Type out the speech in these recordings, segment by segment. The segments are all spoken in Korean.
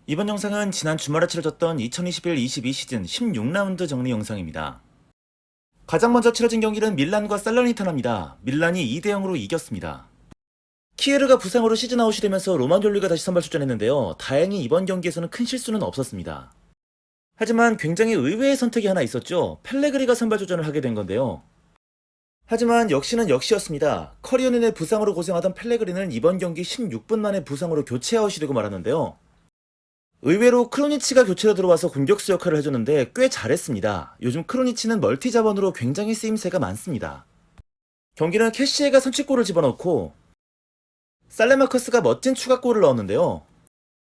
이번 영상은 지난 주말에 치러졌던 2021-22 시즌 16라운드 정리 영상입니다. 가장 먼저 치러진 경기는 밀란과 살러니타나입니다. 밀란이 2대0으로 이겼습니다. 키에르가 부상으로 시즌 아웃이 되면서 로마뇰리가 다시 선발 출전했는데요. 다행히 이번 경기에서는 큰 실수는 없었습니다. 하지만 굉장히 의외의 선택이 하나 있었죠. 펠레그리가 선발 출전을 하게 된 건데요. 하지만 역시는 역시였습니다. 커리어넨의 부상으로 고생하던 펠레그리는 이번 경기 16분 만에 부상으로 교체 아웃이 되고 말았는데요. 의외로 크로니치가 교체로 들어와서 공격수 역할을 해줬는데 꽤 잘했습니다. 요즘 크로니치는 멀티 자원으로 굉장히 쓰임새가 많습니다. 경기는 캐시에가 선취골을 집어넣고 살레마커스가 멋진 추가골을 넣었는데요.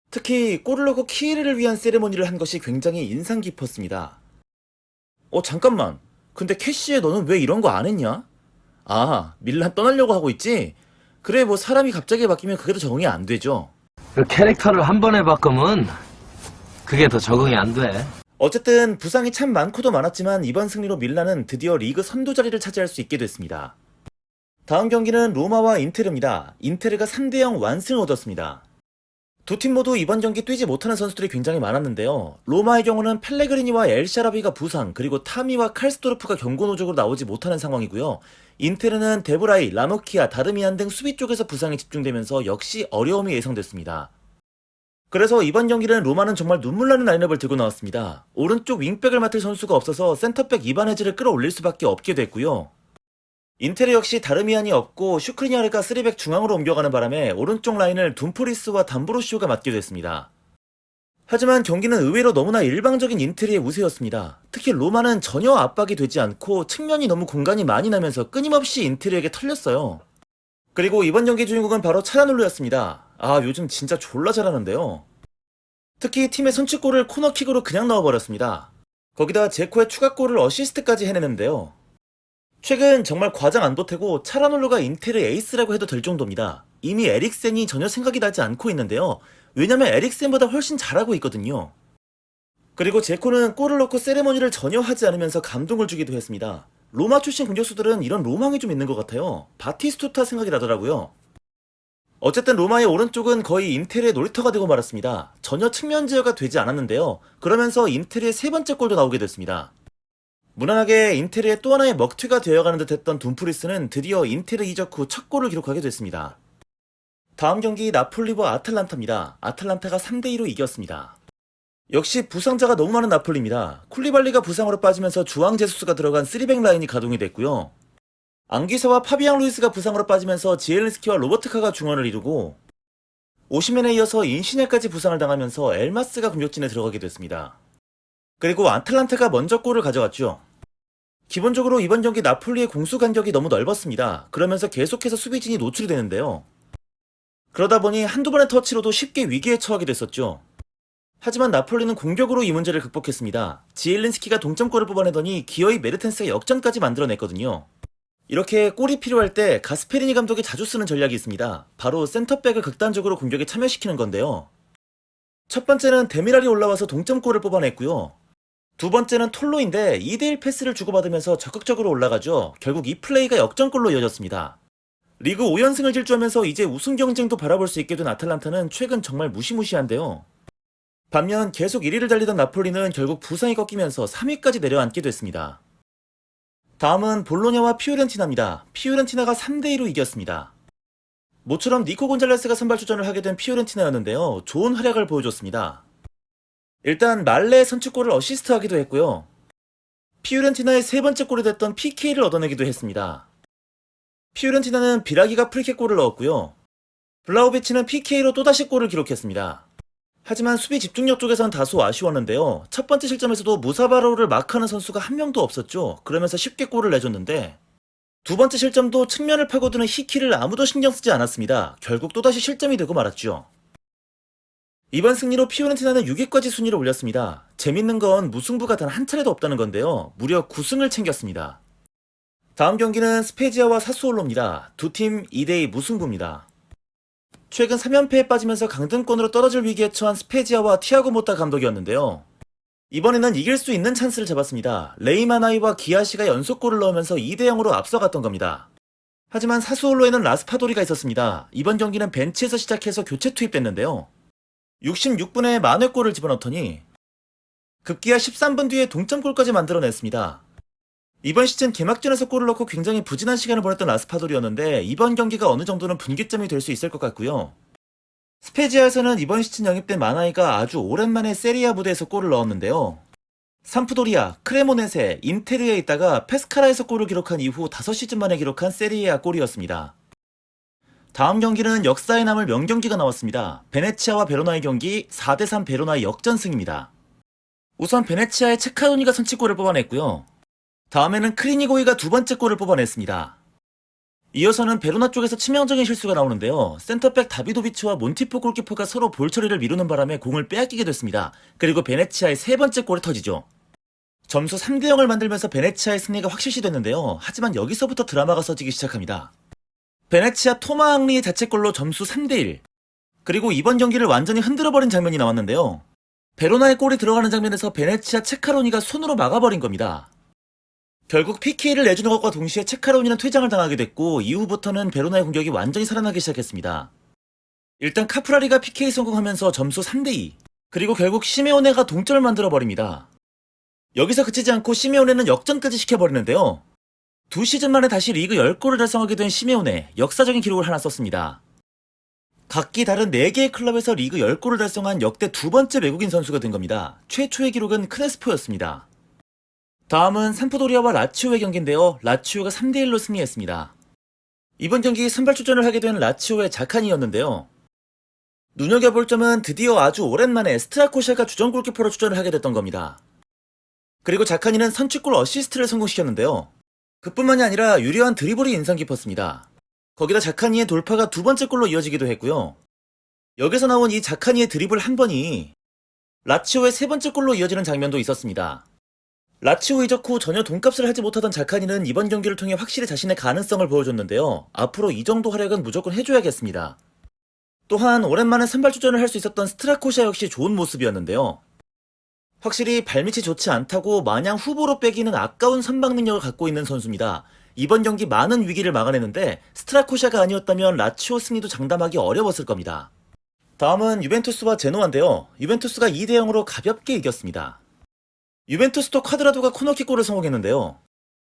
특히 골을 넣고 키에르를 위한 세레모니를 한 것이 굉장히 인상 깊었습니다. 잠깐만. 근데 캐시에 너는 왜 이런 거 안 했냐? 아, 밀란 떠나려고 하고 있지? 그래, 뭐 사람이 갑자기 바뀌면 그게 더 적응이 안 되죠. 그 캐릭터를 한 번에 바꾸면 그게 더 적응이 안 돼. 어쨌든 부상이 참 많고도 많았지만 이번 승리로 밀란은 드디어 리그 선두 자리를 차지할 수 있게 됐습니다. 다음 경기는 로마와 인테르입니다. 인테르가 3대0 완승을 얻었습니다. 두 팀 모두 이번 경기 뛰지 못하는 선수들이 굉장히 많았는데요. 로마의 경우는 펠레그리니와 엘샤라비가 부상, 그리고 타미와 칼스도르프가 경고 누적으로 나오지 못하는 상황이고요. 인테르는 데브라이, 라모키아, 다르미안 등 수비 쪽에서 부상이 집중되면서 역시 어려움이 예상됐습니다. 그래서 이번 경기는 로마는 정말 눈물나는 라인업을 들고 나왔습니다. 오른쪽 윙백을 맡을 선수가 없어서 센터백 이바네즈를 끌어올릴 수밖에 없게 됐고요. 인테르 역시 다르미안이 없고 슈크리냐르가 3백 중앙으로 옮겨가는 바람에 오른쪽 라인을 둠프리스와 담브로시오가 맡게 됐습니다. 하지만 경기는 의외로 너무나 일방적인 인테르의 우세였습니다. 특히 로마는 전혀 압박이 되지 않고 측면이 너무 공간이 많이 나면서 끊임없이 인테르에게 털렸어요. 그리고 이번 경기 주인공은 바로 차라놀루였습니다. 요즘 진짜 졸라 잘하는데요. 특히 팀의 선취골을 코너킥으로 그냥 넣어버렸습니다. 거기다 제코의 추가골을 어시스트까지 해내는데요. 최근 정말 과장 안 보태고 차라놀루가 인테르 에이스라고 해도 될 정도입니다. 이미 에릭센이 전혀 생각이 나지 않고 있는데요. 왜냐면 에릭센보다 훨씬 잘하고 있거든요. 그리고 제코는 골을 넣고 세레머니를 전혀 하지 않으면서 감동을 주기도 했습니다. 로마 출신 공격수들은 이런 로망이 좀 있는 것 같아요. 바티스투타 생각이 나더라고요. 어쨌든 로마의 오른쪽은 거의 인테르의 놀이터가 되고 말았습니다. 전혀 측면 제어가 되지 않았는데요. 그러면서 인테르의 세 번째 골도 나오게 됐습니다. 무난하게 인테르의 또 하나의 먹튀가 되어가는 듯 했던 둠프리스는 드디어 인테르 이적 후 첫 골을 기록하게 됐습니다. 다음 경기 나폴리와 아탈란타입니다. 아탈란타가 3대2로 이겼습니다. 역시 부상자가 너무 많은 나폴리입니다. 쿨리발리가 부상으로 빠지면서 주앙 제수스가 들어간 3백 라인이 가동이 됐고요. 앙기사와 파비앙 루이스가 부상으로 빠지면서 지엘린스키와 로버트카가 중원을 이루고 오시멘에 이어서 인시냐까지 부상을 당하면서 엘마스가 공격진에 들어가게 됐습니다. 그리고 아탈란타가 먼저 골을 가져갔죠. 기본적으로 이번 경기 나폴리의 공수 간격이 너무 넓었습니다. 그러면서 계속해서 수비진이 노출이 되는데요. 그러다 보니 한두 번의 터치로도 쉽게 위기에 처하게 됐었죠. 하지만 나폴리는 공격으로 이 문제를 극복했습니다. 지엘린스키가 동점골을 뽑아내더니 기어이 메르텐스가 역전까지 만들어냈거든요. 이렇게 골이 필요할 때 가스페리니 감독이 자주 쓰는 전략이 있습니다. 바로 센터백을 극단적으로 공격에 참여시키는 건데요. 첫 번째는 데미랄이 올라와서 동점골을 뽑아냈고요. 두 번째는 톨로인데 2대1 패스를 주고받으면서 적극적으로 올라가죠. 결국 이 플레이가 역전골로 이어졌습니다. 리그 5연승을 질주하면서 이제 우승 경쟁도 바라볼 수 있게 된 아탈란타는 최근 정말 무시무시한데요. 반면 계속 1위를 달리던 나폴리는 결국 부상이 꺾이면서 3위까지 내려앉게 됐습니다. 다음은 볼로냐와 피오렌티나입니다. 피오렌티나가 3대2로 이겼습니다. 모처럼 니코 곤잘레스가 선발 출전을 하게 된 피오렌티나였는데요. 좋은 활약을 보여줬습니다. 일단 말레의 선취골을 어시스트하기도 했고요. 피오렌티나의 세 번째 골이 됐던 PK를 얻어내기도 했습니다. 피오렌티나는 비라기가 프리킥골을 넣었고요. 블라우비치는 PK로 또다시 골을 기록했습니다. 하지만 수비 집중력 쪽에선 다소 아쉬웠는데요. 첫 번째 실점에서도 무사바로를 마크하는 선수가 한 명도 없었죠. 그러면서 쉽게 골을 내줬는데 두 번째 실점도 측면을 파고드는 히키를 아무도 신경 쓰지 않았습니다. 결국 또다시 실점이 되고 말았죠. 이번 승리로 피오렌티나는 6위까지 순위를 올렸습니다. 재밌는 건 무승부가 단 한 차례도 없다는 건데요. 무려 9승을 챙겼습니다. 다음 경기는 스페지아와 사스올로입니다. 두 팀 2대2 무승부입니다. 최근 3연패에 빠지면서 강등권으로 떨어질 위기에 처한 스페지아와 티아고 모타 감독이었는데요. 이번에는 이길 수 있는 찬스를 잡았습니다. 레이마나이와 기아시가 연속골을 넣으면서 2대0으로 앞서갔던 겁니다. 하지만 사수올로에는 라스파도리가 있었습니다. 이번 경기는 벤치에서 시작해서 교체 투입됐는데요. 66분에 만회골을 집어넣더니 급기야 13분 뒤에 동점골까지 만들어냈습니다. 이번 시즌 개막전에서 골을 넣고 굉장히 부진한 시간을 보냈던 라스파도리였는데 이번 경기가 어느 정도는 분기점이 될 수 있을 것 같고요. 스페지아에서는 이번 시즌 영입된 마나이가 아주 오랜만에 세리아 무대에서 골을 넣었는데요. 삼프도리아, 크레모네세, 인테르에 있다가 페스카라에서 골을 기록한 이후 5시즌 만에 기록한 세리에아 골이었습니다. 다음 경기는 역사에 남을 명경기가 나왔습니다. 베네치아와 베로나의 경기 4대3 베로나의 역전승입니다. 우선 베네치아의 체카도니가 선취골을 뽑아냈고요. 다음에는 크리니고이가 두 번째 골을 뽑아냈습니다. 이어서는 베로나 쪽에서 치명적인 실수가 나오는데요. 센터백 다비도비치와 몬티포 골키퍼가 서로 볼 처리를 미루는 바람에 공을 빼앗기게 됐습니다. 그리고 베네치아의 세 번째 골이 터지죠. 점수 3대0을 만들면서 베네치아의 승리가 확실시 됐는데요. 하지만 여기서부터 드라마가 써지기 시작합니다. 베네치아 토마 앙리의 자책골로 점수 3대1. 그리고 이번 경기를 완전히 흔들어버린 장면이 나왔는데요. 베로나의 골이 들어가는 장면에서 베네치아 체카로니가 손으로 막아버린 겁니다. 결국 PK를 내주는 것과 동시에 체카로니는 퇴장을 당하게 됐고 이후부터는 베로나의 공격이 완전히 살아나기 시작했습니다. 일단 카프라리가 PK 성공하면서 점수 3대2. 그리고 결국 시메오네가 동점을 만들어버립니다. 여기서 그치지 않고 시메오네는 역전까지 시켜버리는데요. 2시즌 만에 다시 리그 10골을 달성하게 된 시메오네, 역사적인 기록을 하나 썼습니다. 각기 다른 4개의 클럽에서 리그 10골을 달성한 역대 두 번째 외국인 선수가 된 겁니다. 최초의 기록은 크레스포였습니다. 다음은 삼프도리아와 라치오의 경기인데요. 라치오가 3대1로 승리했습니다. 이번 경기 선발 출전을 하게 된 라치오의 자칸이었는데요. 눈여겨볼 점은 드디어 아주 오랜만에 스트라코샤가 주전 골키퍼로 출전을 하게 됐던 겁니다. 그리고 자칸이는 선취골 어시스트를 성공시켰는데요. 그뿐만이 아니라 유려한 드리블이 인상 깊었습니다. 거기다 자카니의 돌파가 두 번째 골로 이어지기도 했고요. 여기서 나온 이 자카니의 드리블 한 번이 라치오의 세 번째 골로 이어지는 장면도 있었습니다. 라치오 이적 후 전혀 돈값을 하지 못하던 자카니는 이번 경기를 통해 확실히 자신의 가능성을 보여줬는데요. 앞으로 이 정도 활약은 무조건 해줘야겠습니다. 또한 오랜만에 선발 출전을 할 수 있었던 스트라코샤 역시 좋은 모습이었는데요. 확실히 발밑이 좋지 않다고 마냥 후보로 빼기는 아까운 선방 능력을 갖고 있는 선수입니다. 이번 경기 많은 위기를 막아내는데 스트라코샤가 아니었다면 라치오 승리도 장담하기 어려웠을 겁니다. 다음은 유벤투스와 제노아인데요. 유벤투스가 2대0으로 가볍게 이겼습니다. 유벤투스도 쿼드라도가 코너킥 골을 성공했는데요.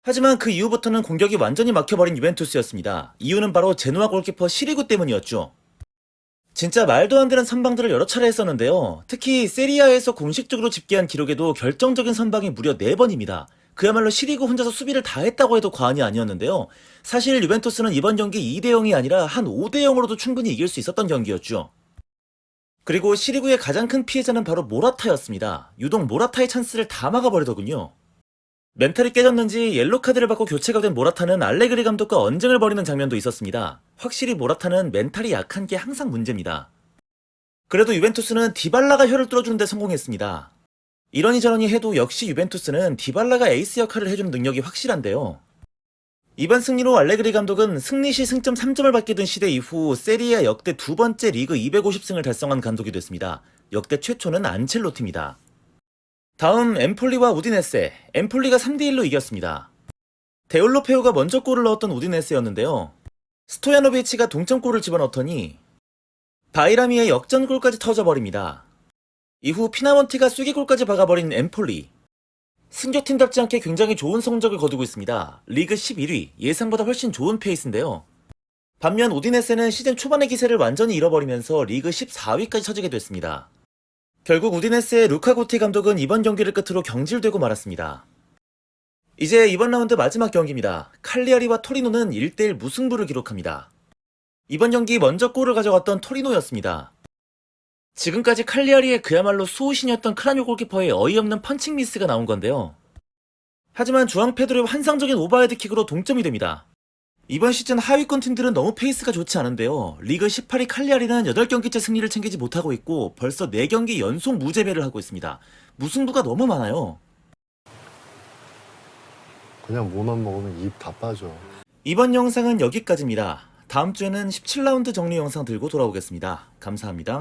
하지만 그 이후부터는 공격이 완전히 막혀버린 유벤투스였습니다. 이유는 바로 제노아 골키퍼 시리구 때문이었죠. 진짜 말도 안 되는 선방들을 여러 차례 했었는데요. 특히 세리아에서 공식적으로 집계한 기록에도 결정적인 선방이 무려 4번입니다. 그야말로 시리구 혼자서 수비를 다 했다고 해도 과언이 아니었는데요. 사실 유벤투스는 이번 경기 2대0이 아니라 한 5대0으로도 충분히 이길 수 있었던 경기였죠. 그리고 시리구의 가장 큰 피해자는 바로 모라타였습니다. 유독 모라타의 찬스를 다 막아버리더군요. 멘탈이 깨졌는지 옐로카드를 받고 교체가 된 모라타는 알레그리 감독과 언쟁을 벌이는 장면도 있었습니다. 확실히 모라타는 멘탈이 약한 게 항상 문제입니다. 그래도 유벤투스는 디발라가 혀를 뚫어주는 데 성공했습니다. 이러니 저러니 해도 역시 유벤투스는 디발라가 에이스 역할을 해주는 능력이 확실한데요. 이번 승리로 알레그리 감독은 승리 시 승점 3점을 받게 된 시대 이후 세리아 역대 두 번째 리그 250승을 달성한 감독이 됐습니다. 역대 최초는 안첼로티입니다. 다음 엠폴리와 우디네세, 엠폴리가 3대1로 이겼습니다. 데올로페오가 먼저 골을 넣었던 우디네세였는데요. 스토야노비치가 동점골을 집어넣더니 바이라미의 역전골까지 터져버립니다. 이후 피나몬티가 쐐기골까지 박아버린 엠폴리. 승격팀답지 않게 굉장히 좋은 성적을 거두고 있습니다. 리그 11위, 예상보다 훨씬 좋은 페이스인데요. 반면 우디네세는 시즌 초반의 기세를 완전히 잃어버리면서 리그 14위까지 처지게 됐습니다. 결국 우디네세의 루카 고티 감독은 이번 경기를 끝으로 경질되고 말았습니다. 이제 이번 라운드 마지막 경기입니다. 칼리아리와 토리노는 1대1 무승부를 기록합니다. 이번 경기 먼저 골을 가져갔던 토리노였습니다. 지금까지 칼리아리의 그야말로 수호신이었던 크라뇨 골키퍼의 어이없는 펀칭 미스가 나온 건데요. 하지만 주앙 페드로의 환상적인 오버헤드킥으로 동점이 됩니다. 이번 시즌 하위권 팀들은 너무 페이스가 좋지 않은데요. 리그 18위 칼리아리는 8경기째 승리를 챙기지 못하고 있고 벌써 4경기 연속 무재배를 하고 있습니다. 무승부가 너무 많아요. 그냥 뭐만 먹으면 입 다 빠져. 이번 영상은 여기까지입니다. 다음 주에는 17라운드 정리 영상 들고 돌아오겠습니다. 감사합니다.